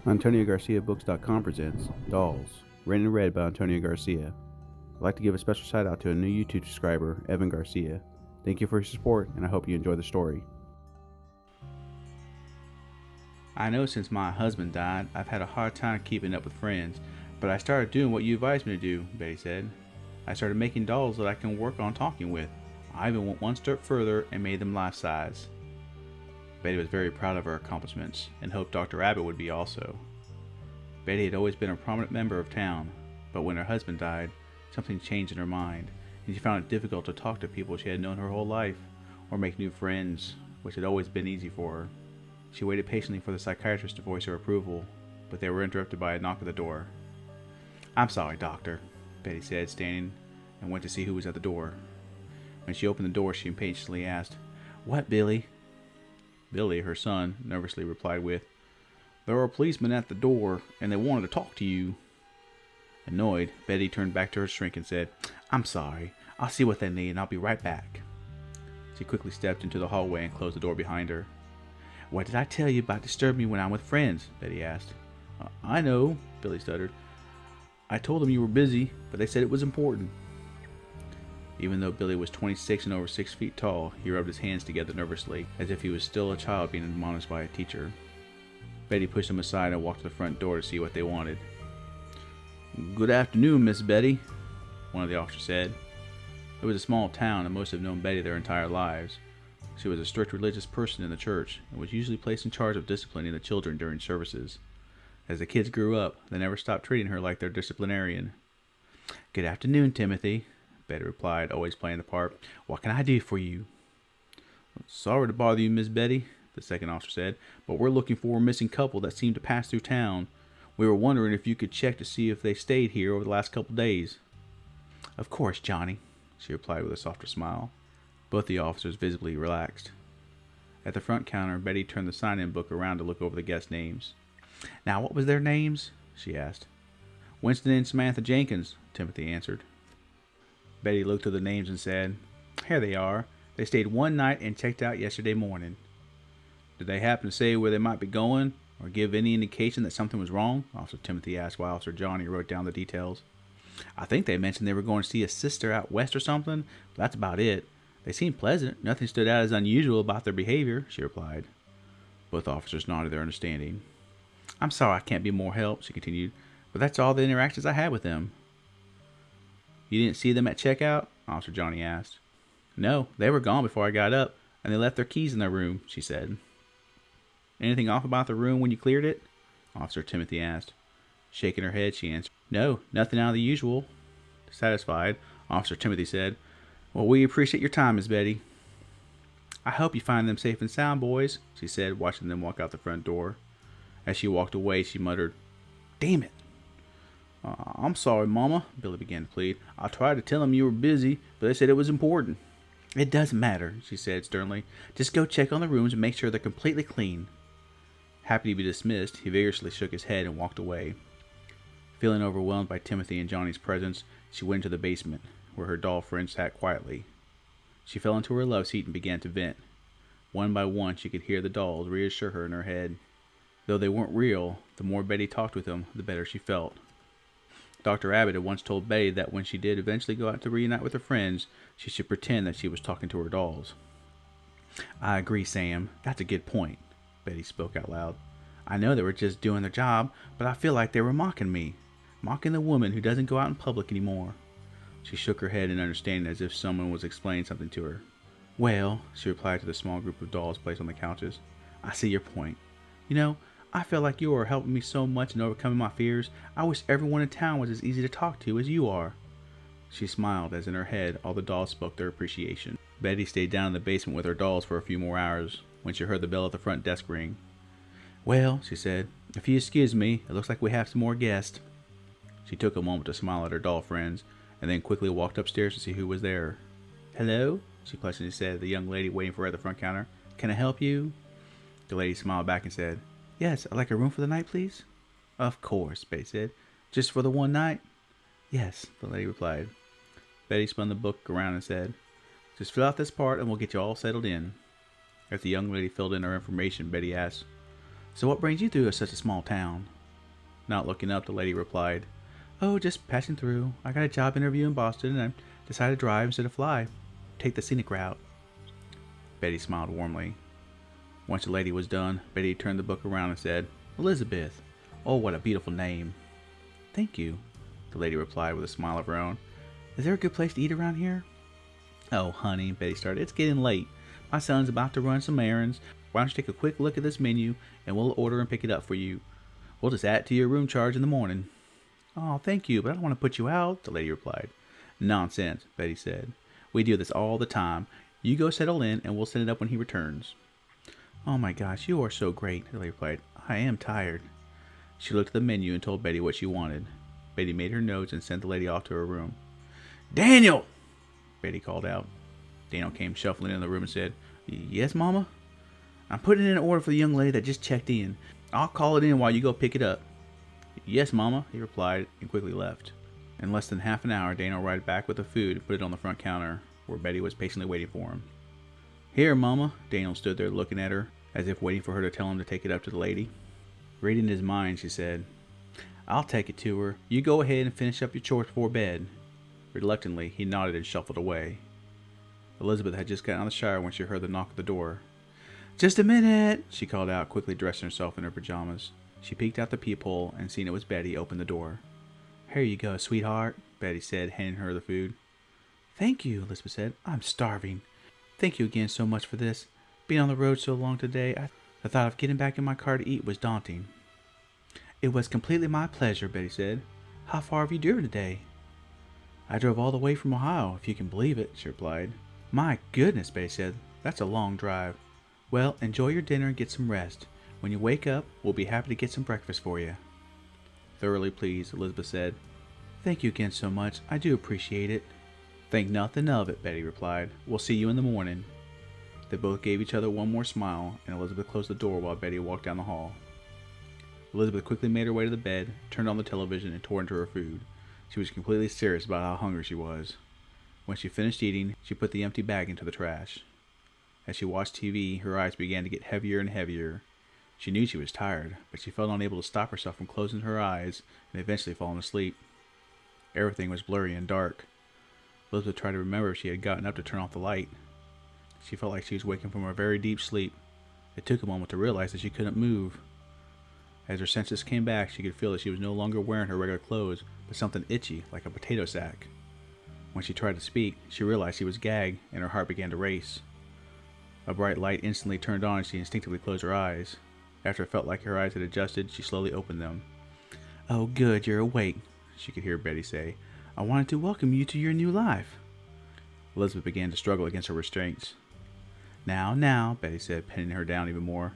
AntonioGarciaBooks.com presents Dolls, written and read by Antonio Garcia. I'd like to give a special shout out to a new YouTube subscriber, Evan Garcia. Thank you for your support, and I hope you enjoy the story. I know since my husband died, I've had a hard time keeping up with friends, but I started doing what you advised me to do, Betty said. I started making dolls that I can work on talking with. I even went one step further and made them life-size. Betty was very proud of her accomplishments and hoped Dr. Abbott would be also. Betty had always been a prominent member of town, but when her husband died, something changed in her mind, and she found it difficult to talk to people she had known her whole life, or make new friends, which had always been easy for her. She waited patiently for the psychiatrist to voice her approval, but they were interrupted by a knock at the door. "I'm sorry, doctor," Betty said, standing, and went to see who was at the door. When she opened the door, she impatiently asked, "What, Billy?" Billy, her son, nervously replied with, "There are policemen at the door, and they wanted to talk to you." Annoyed, Betty turned back to her shrink and said, "I'm sorry. I'll see what they need, and I'll be right back." She quickly stepped into the hallway and closed the door behind her. "What did I tell you about disturbing me when I'm with friends?" Betty asked. "I know," Billy stuttered. "I told them you were busy, but they said it was important." Even though Billy was 26 and over 6 feet tall, he rubbed his hands together nervously, as if he was still a child being admonished by a teacher. Betty pushed him aside and walked to the front door to see what they wanted. "Good afternoon, Miss Betty," one of the officers said. It was a small town, and most have known Betty their entire lives. She was a strict religious person in the church, and was usually placed in charge of disciplining the children during services. As the kids grew up, they never stopped treating her like their disciplinarian. "Good afternoon, Timothy," Betty replied, always playing the part. "What can I do for you?" "Sorry to bother you, Miss Betty," the second officer said, "but we're looking for a missing couple that seemed to pass through town. We were wondering if you could check to see if they stayed here over the last couple days." "Of course, Johnny," she replied with a softer smile. Both the officers visibly relaxed. At the front counter, Betty turned the sign-in book around to look over the guest names. "Now, what was their names?" she asked. "Winston and Samantha Jenkins," Timothy answered. Betty looked through the names and said, "Here they are. They stayed one night and checked out yesterday morning." "Did they happen to say where they might be going, or give any indication that something was wrong?" Officer Timothy asked while Officer Johnny wrote down the details. "I think they mentioned they were going to see a sister out west or something, but that's about it. They seemed pleasant. Nothing stood out as unusual about their behavior," she replied. Both officers nodded their understanding. "I'm sorry I can't be more help," she continued, "but that's all the interactions I had with them." "You didn't see them at checkout?" Officer Johnny asked. "No, they were gone before I got up, and they left their keys in their room," she said. "Anything off about the room when you cleared it?" Officer Timothy asked. Shaking her head, she answered, "No, nothing out of the usual." Satisfied, Officer Timothy said, "Well, we appreciate your time, Miss Betty." "I hope you find them safe and sound, boys," she said, watching them walk out the front door. As she walked away, she muttered, "Damn it." "I'm sorry, Mama," Billy began to plead. "I tried to tell them you were busy, but they said it was important." "It doesn't matter," she said sternly. "Just go check on the rooms and make sure they're completely clean." Happy to be dismissed, he vigorously shook his head and walked away. Feeling overwhelmed by Timothy and Johnny's presence, she went into the basement, where her doll friends sat quietly. She fell into her love seat and began to vent. One by one, she could hear the dolls reassure her in her head. Though they weren't real, the more Betty talked with them, the better she felt. Dr. Abbott had once told Betty that when she did eventually go out to reunite with her friends, she should pretend that she was talking to her dolls. "I agree, Sam. That's a good point," Betty spoke out loud. "I know they were just doing their job, but I feel like they were mocking me. Mocking the woman who doesn't go out in public anymore." She shook her head in understanding as if someone was explaining something to her. "Well," she replied to the small group of dolls placed on the couches, "I see your point. You know, I feel like you are helping me so much in overcoming my fears. I wish everyone in town was as easy to talk to as you are." She smiled as in her head all the dolls spoke their appreciation. Betty stayed down in the basement with her dolls for a few more hours when she heard the bell at the front desk ring. "Well," she said, "if you excuse me, it looks like we have some more guests." She took a moment to smile at her doll friends, and then quickly walked upstairs to see who was there. "Hello?" she pleasantly said to the young lady waiting for her at the front counter. "Can I help you?" The lady smiled back and said, "Yes, I'd like a room for the night, please." "Of course," Betty said. "Just for the one night?" "Yes," the lady replied. Betty spun the book around and said, "Just fill out this part and we'll get you all settled in." As the young lady filled in her information, Betty asked, So what brings you through such a small town? Not looking up, the lady replied, Oh, just passing through. I got a job interview in Boston and I decided to drive instead of fly. Take the scenic route. Betty smiled warmly. Once the lady was done, Betty turned the book around and said, Elizabeth. Oh, what a beautiful name. Thank you, the lady replied with a smile of her own. Is there a good place to eat around here? Oh, honey, Betty started. It's getting late. My son's about to run some errands. Why don't you take a quick look at this menu and we'll order and pick it up for you. We'll just add it to your room charge in the morning. Oh, thank you, but I don't want to put you out, the lady replied. Nonsense, Betty said. We do this all the time. You go settle in and we'll send it up when he returns. Oh my gosh, you are so great, the lady replied. I am tired. She looked at the menu and told Betty what she wanted. Betty made her notes and sent the lady off to her room. Daniel! Betty called out. Daniel came shuffling into the room and said, Yes, Mama? I'm putting in an order for the young lady that just checked in. I'll call it in while you go pick it up. Yes, Mama, he replied and quickly left. In less than half an hour, Daniel arrived back with the food and put it on the front counter, where Betty was patiently waiting for him. Here, Mama. Daniel stood there looking at her, as if waiting for her to tell him to take it up to the lady. Reading his mind, she said, I'll take it to her. You go ahead and finish up your chores before bed. Reluctantly, he nodded and shuffled away. Elizabeth had just gotten out of the shower when she heard the knock at the door. Just a minute, she called out, quickly dressing herself in her pajamas. She peeked out the peephole and, seeing it was Betty, opened the door. Here you go, sweetheart, Betty said, handing her the food. Thank you, Elizabeth said. I'm starving. Thank you again so much for this. Being on the road so long today, the thought of getting back in my car to eat was daunting. It was completely my pleasure, Betty said. How far have you driven today? I drove all the way from Ohio, if you can believe it, she replied. My goodness, Betty said. That's a long drive. Well, enjoy your dinner and get some rest. When you wake up, we'll be happy to get some breakfast for you. Thoroughly pleased, Elizabeth said. Thank you again so much. I do appreciate it. Think nothing of it, Betty replied. We'll see you in the morning. They both gave each other one more smile, and Elizabeth closed the door while Betty walked down the hall. Elizabeth quickly made her way to the bed, turned on the television, and tore into her food. She was completely serious about how hungry she was. When she finished eating, she put the empty bag into the trash. As she watched TV, her eyes began to get heavier and heavier. She knew she was tired, but she felt unable to stop herself from closing her eyes and eventually falling asleep. Everything was blurry and dark. Elizabeth tried to remember if she had gotten up to turn off the light. She felt like she was waking from a very deep sleep. It took a moment to realize that she couldn't move. As her senses came back, she could feel that she was no longer wearing her regular clothes, but something itchy, like a potato sack. When she tried to speak, she realized she was gagged, and her heart began to race. A bright light instantly turned on and she instinctively closed her eyes. After it felt like her eyes had adjusted, she slowly opened them. Oh good, you're awake, she could hear Betty say. I wanted to welcome you to your new life. Elizabeth began to struggle against her restraints. Now, Betty said, pinning her down even more.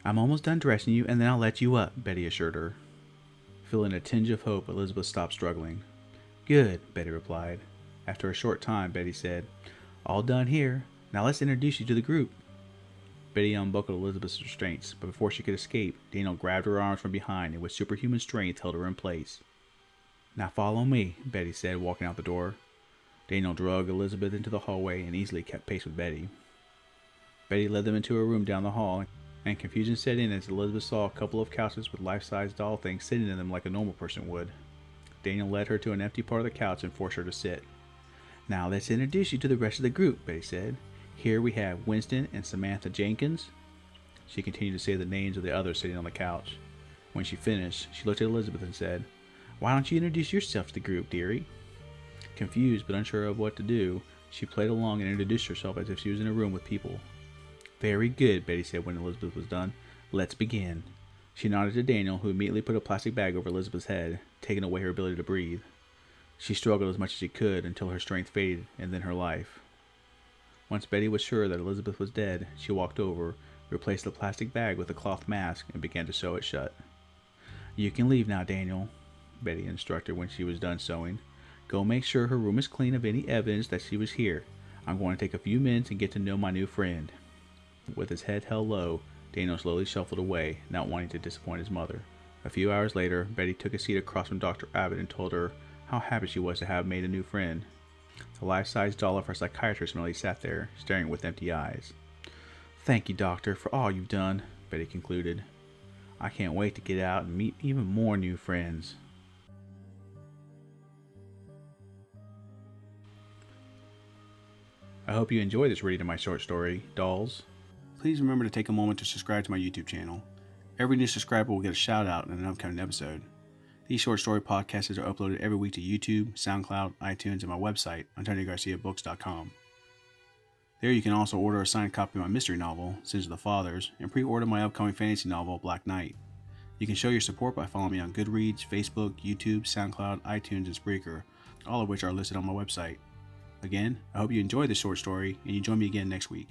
I'm almost done dressing you, and then I'll let you up, Betty assured her. Feeling a tinge of hope, Elizabeth stopped struggling. Good, Betty replied. After a short time, Betty said, All done here. Now let's introduce you to the group. Betty unbuckled Elizabeth's restraints, but before she could escape, Daniel grabbed her arms from behind and with superhuman strength held her in place. Now follow me, Betty said, walking out the door. Daniel dragged Elizabeth into the hallway and easily kept pace with Betty. Betty led them into a room down the hall, and confusion set in as Elizabeth saw a couple of couches with life-size doll things sitting in them like a normal person would. Daniel led her to an empty part of the couch and forced her to sit. Now let's introduce you to the rest of the group, Betty said. Here we have Winston and Samantha Jenkins. She continued to say the names of the others sitting on the couch. When she finished, she looked at Elizabeth and said, Why don't you introduce yourself to the group, dearie? Confused but unsure of what to do, she played along and introduced herself as if she was in a room with people. Very good, Betty said when Elizabeth was done. Let's begin. She nodded to Daniel, who immediately put a plastic bag over Elizabeth's head, taking away her ability to breathe. She struggled as much as she could until her strength faded, and then her life. Once Betty was sure that Elizabeth was dead, she walked over, replaced the plastic bag with a cloth mask, and began to sew it shut. You can leave now, Daniel, Betty instructed when she was done sewing. Go make sure her room is clean of any evidence that she was here. I'm going to take a few minutes and get to know my new friend. With his head held low, Daniel slowly shuffled away, not wanting to disappoint his mother. A few hours later, Betty took a seat across from Dr. Abbott and told her how happy she was to have made a new friend. The life-size doll of her psychiatrist merely sat there, staring with empty eyes. Thank you, Doctor, for all you've done, Betty concluded. I can't wait to get out and meet even more new friends. I hope you enjoyed this reading of my short story, Dolls. Please remember to take a moment to subscribe to my YouTube channel. Every new subscriber will get a shout out in an upcoming episode. These short story podcasts are uploaded every week to YouTube, SoundCloud, iTunes, and my website, AntonioGarciaBooks.com. There you can also order a signed copy of my mystery novel, Sins of the Fathers, and pre-order my upcoming fantasy novel, Black Knight. You can show your support by following me on Goodreads, Facebook, YouTube, SoundCloud, iTunes, and Spreaker, all of which are listed on my website. Again, I hope you enjoyed this short story, and you join me again next week.